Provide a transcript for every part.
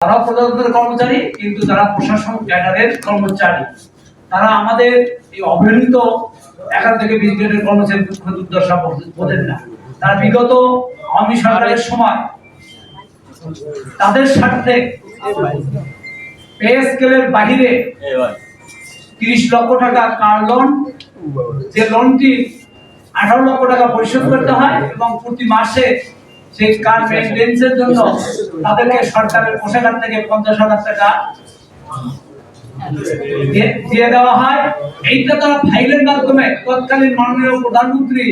তারা প্রজাতন্ত্রের কর্মচারী, কিন্তু তারা প্রশাসন ক্যাডারের কর্মচারী। তারা আমাদের এই অবহেলিত 11 থেকে 20 গ্রেডের কর্মচারী দুঃখ দুর্দশা বোঝেন না। তারা বিগত আওয়ামী সরকারের সময় তাদের স্বার্থে পে স্কেলের বাহিরে 30 লক্ষ টাকা কার লোন, যে লোনটি 18 লক্ষ টাকা পরিশোধ করতে হয় এবং প্রতি মাসে সেই কার মেইনটেন্সের জন্য তাদেরকে সরকারের কোষাগার থেকে 50,000 টাকা দিয়ে দেওয়া হয়। এইটা তারা ফাইলের মাধ্যমে তৎকালীন মাননীয় প্রধানমন্ত্রী,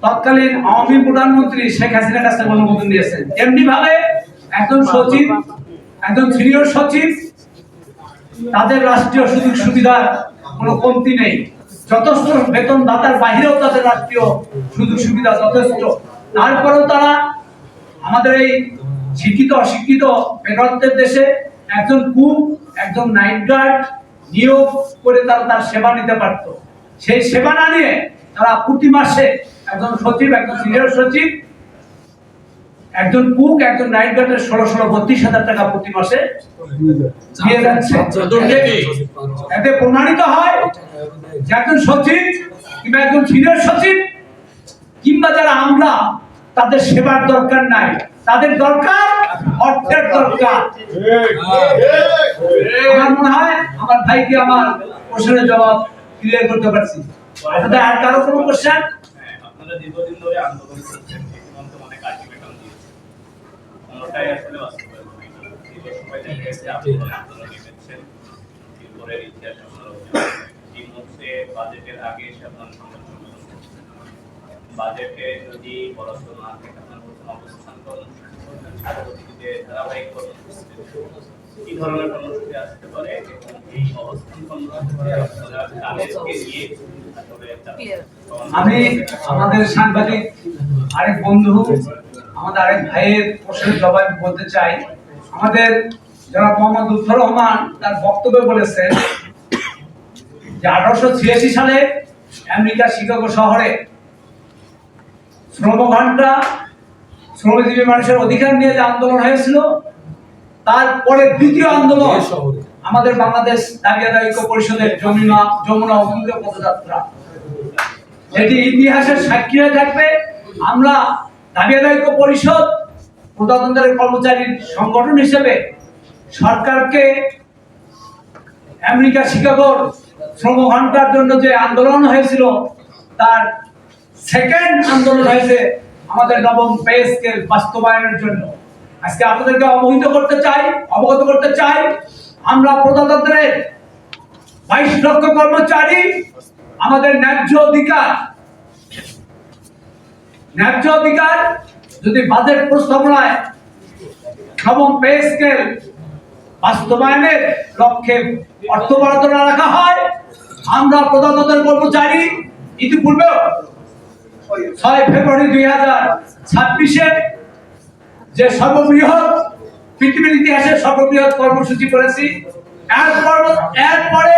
তৎকালীন আওয়ামী প্রধানমন্ত্রী শেখ হাসিনার কাছে অনুমোদন দিয়েছেন। এমনি ভাবে একজন সচিব, একজন সিনিয়র সচিব, তাদের রাষ্ট্রীয় সুযোগ সুবিধার কোনো কমতি নেই, যথেষ্ট বেতন দাতার বাহিরেও তাদের রাষ্ট্রীয় সুযোগ সুবিধা যথেষ্ট। তারপরেও তারা আমাদের এই শিক্ষিত অশিক্ষিত বেকারত্বের দেশে একজন কুক, একজন নাইট গার্ড নিয়োগ করে তারা তার সেবা নিতে পারত। সেই সেবা না নিয়ে তারা প্রতি মাসে একজন সচিব, একজন সিনিয়র সচিব, একজন কুক, একজন নাইট গার্ডের 16,32,000 টাকা প্রতি মাসে দিয়ে যাচ্ছে। এতে প্রমাণিত হয় যে একজন সচিব কিংবা একজন সিনিয়র সচিব কিংবা যারা আমলা, তাদের সেবার দরকার নাই, তাদের দরকার অর্থের দরকার। আমার মনে হয় আমার ভাইকে আমার প্রশ্নের জবাব ক্লিয়ার করতে পারছি। আপনাদের আর কারো কোনো কোশ্চেন? আপনারা দীর্ঘদিন ধরে আন্দোলন করছেন, কিন্তু অনেক আলটিমেটাম দিয়েছেন, কোনটাই আসলে বাস্তবায়ন হয়নি। দীর্ঘ সময় দেখা গেছে আপনারা আন্দোলন নেমেছেন, এরপরের ইতিহাস আপনারা এই মুহূর্তে বাজেটের আগে এসে আপনারা সংগঠন করছেন। বাজেটে যদি বরাদ্দ না থাকে আপনার প্রথম অবস্থান কর্মসূচি করবেন, পরবর্তীতে ধারাবাহিক কর্মসূচি কি ধরনের কর্মসূচি আসতে পারে এবং এই অবস্থান কর্মসূচিতে আপনারা তাদেরকে নিয়ে আমি আমাদের সাংবাদিক আরেক বন্ধু, আমাদের আরেক ভাইয়ের প্রশ্নের জবাব বলতে চাই। আমাদের যারা মোহাম্মদ লুৎফর রহমান তার বক্তব্যে বলেছেন যে 1886 সালে আমেরিকা শিকাগো শহরে শ্রম ঘন্টা, শ্রমজীবী মানুষের অধিকার নিয়ে যে আন্দোলন হয়েছিল, তারপরে দ্বিতীয় আন্দোলন আমাদের বাংলাদেশ দাবি আদায় ঐক্য পরিষদের যমুনা অমূল্য পদযাত্রা, যেটি ইতিহাসের সাক্ষী হয়ে থাকবে। আমরা দাবি আদায় ঐক্য পরিষদ প্রজাতন্ত্রের কর্মচারীর সংগঠন হিসেবে সরকারকে আমেরিকা শিকাগোর শ্রম ঘন্টার জন্য যে আন্দোলন হয়েছিল, তার সেকেন্ড আন্দোলন হয়েছে আমাদের নবম পে স্কেল বাস্তবায়নের জন্য। আজকে আপনাদেরকে অবগত করতে চাই, আমরা প্রজাতন্ত্রের 22 লক্ষ কর্মচারী আমাদের ন্যায্য অধিকার যদি বাজেট প্রস্তাবনায় নবম পে স্কেল বাস্তবায়নের লক্ষ্যে অর্থ বরাদ্দ না রাখা হয়, আমরা প্রজাতন্ত্রের কর্মচারী ইতিপূর্বেও 6 ফেব্রুয়ারি 2026-এ যে সর্ববৃহৎ, পৃথিবীর ইতিহাসে সর্ববৃহৎ কর্মসূচি করেছি। এরপরে